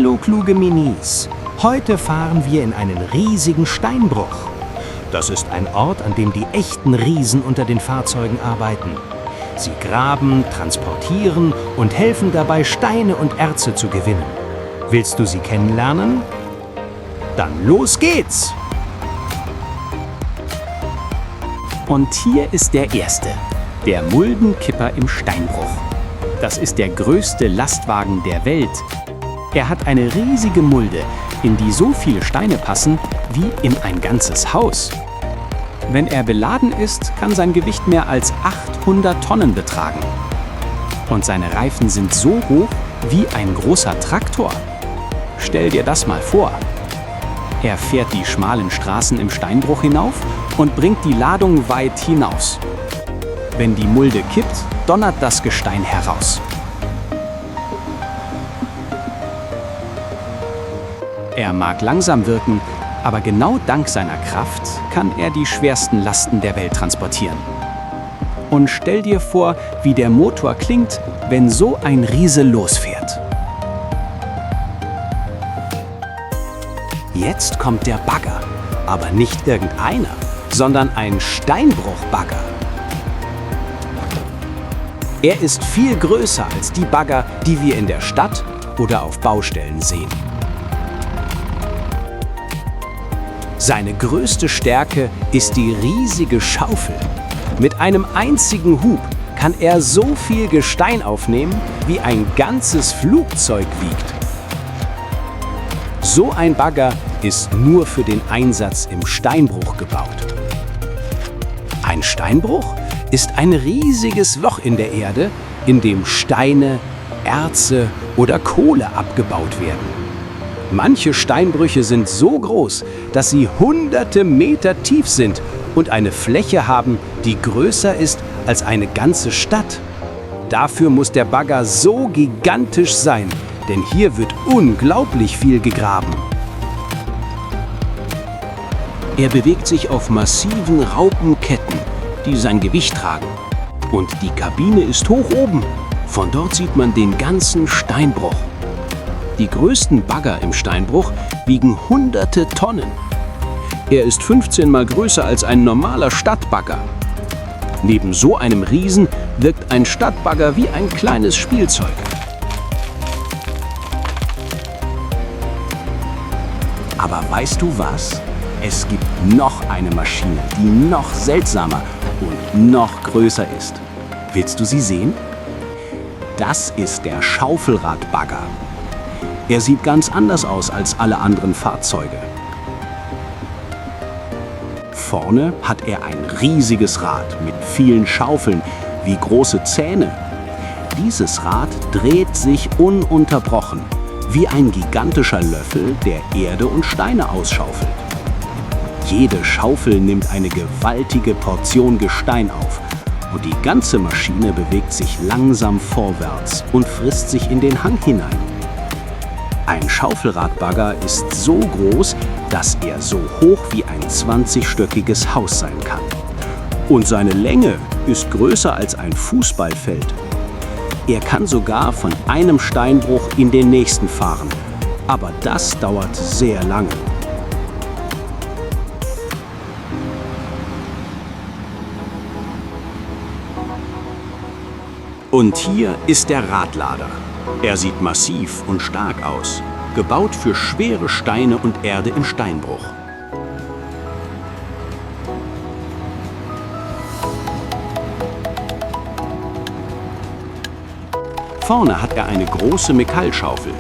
Hallo kluge Minis, heute fahren wir in einen riesigen Steinbruch. Das ist ein Ort, an dem die echten Riesen unter den Fahrzeugen arbeiten. Sie graben, transportieren und helfen dabei, Steine und Erze zu gewinnen. Willst du sie kennenlernen? Dann los geht's! Und hier ist der erste, der Muldenkipper im Steinbruch. Das ist der größte Lastwagen der Welt. Er hat eine riesige Mulde, in die so viele Steine passen wie in ein ganzes Haus. Wenn er beladen ist, kann sein Gewicht mehr als 800 Tonnen betragen. Und seine Reifen sind so hoch wie ein großer Traktor. Stell dir das mal vor. Er fährt die schmalen Straßen im Steinbruch hinauf und bringt die Ladung weit hinaus. Wenn die Mulde kippt, donnert das Gestein heraus. Er mag langsam wirken, aber genau dank seiner Kraft kann er die schwersten Lasten der Welt transportieren. Und stell dir vor, wie der Motor klingt, wenn so ein Riese losfährt. Jetzt kommt der Bagger, aber nicht irgendeiner, sondern ein Steinbruchbagger. Er ist viel größer als die Bagger, die wir in der Stadt oder auf Baustellen sehen. Seine größte Stärke ist die riesige Schaufel. Mit einem einzigen Hub kann er so viel Gestein aufnehmen, wie ein ganzes Flugzeug wiegt. So ein Bagger ist nur für den Einsatz im Steinbruch gebaut. Ein Steinbruch ist ein riesiges Loch in der Erde, in dem Steine, Erze oder Kohle abgebaut werden. Manche Steinbrüche sind so groß, dass sie hunderte Meter tief sind und eine Fläche haben, die größer ist als eine ganze Stadt. Dafür muss der Bagger so gigantisch sein, denn hier wird unglaublich viel gegraben. Er bewegt sich auf massiven Raupenketten, die sein Gewicht tragen. Und die Kabine ist hoch oben. Von dort sieht man den ganzen Steinbruch. Die größten Bagger im Steinbruch wiegen hunderte Tonnen. Er ist 15 Mal größer als ein normaler Stadtbagger. Neben so einem Riesen wirkt ein Stadtbagger wie ein kleines Spielzeug. Aber weißt du was? Es gibt noch eine Maschine, die noch seltsamer und noch größer ist. Willst du sie sehen? Das ist der Schaufelradbagger. Er sieht ganz anders aus als alle anderen Fahrzeuge. Vorne hat er ein riesiges Rad mit vielen Schaufeln wie große Zähne. Dieses Rad dreht sich ununterbrochen, wie ein gigantischer Löffel, der Erde und Steine ausschaufelt. Jede Schaufel nimmt eine gewaltige Portion Gestein auf und die ganze Maschine bewegt sich langsam vorwärts und frisst sich in den Hang hinein. Ein Schaufelradbagger ist so groß, dass er so hoch wie ein 20-stöckiges Haus sein kann. Und seine Länge ist größer als ein Fußballfeld. Er kann sogar von einem Steinbruch in den nächsten fahren, aber das dauert sehr lange. Und hier ist der Radlader. Er sieht massiv und stark aus, gebaut für schwere Steine und Erde im Steinbruch. Vorne hat er eine große Metallschaufel.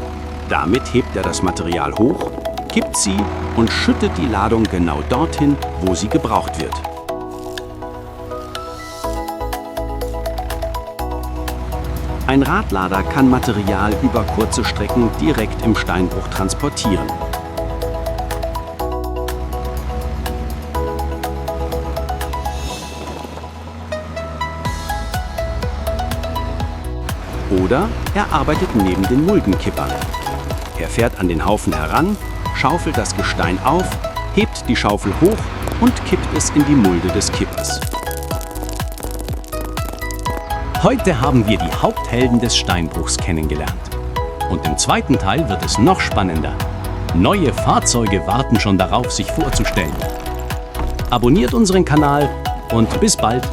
Damit hebt er das Material hoch, kippt sie und schüttet die Ladung genau dorthin, wo sie gebraucht wird. Ein Radlader kann Material über kurze Strecken direkt im Steinbruch transportieren. Oder er arbeitet neben den Muldenkippern. Er fährt an den Haufen heran, schaufelt das Gestein auf, hebt die Schaufel hoch und kippt es in die Mulde des Kippers. Heute haben wir die Haupthelden des Steinbruchs kennengelernt. Und im zweiten Teil wird es noch spannender. Neue Fahrzeuge warten schon darauf, sich vorzustellen. Abonniert unseren Kanal und bis bald.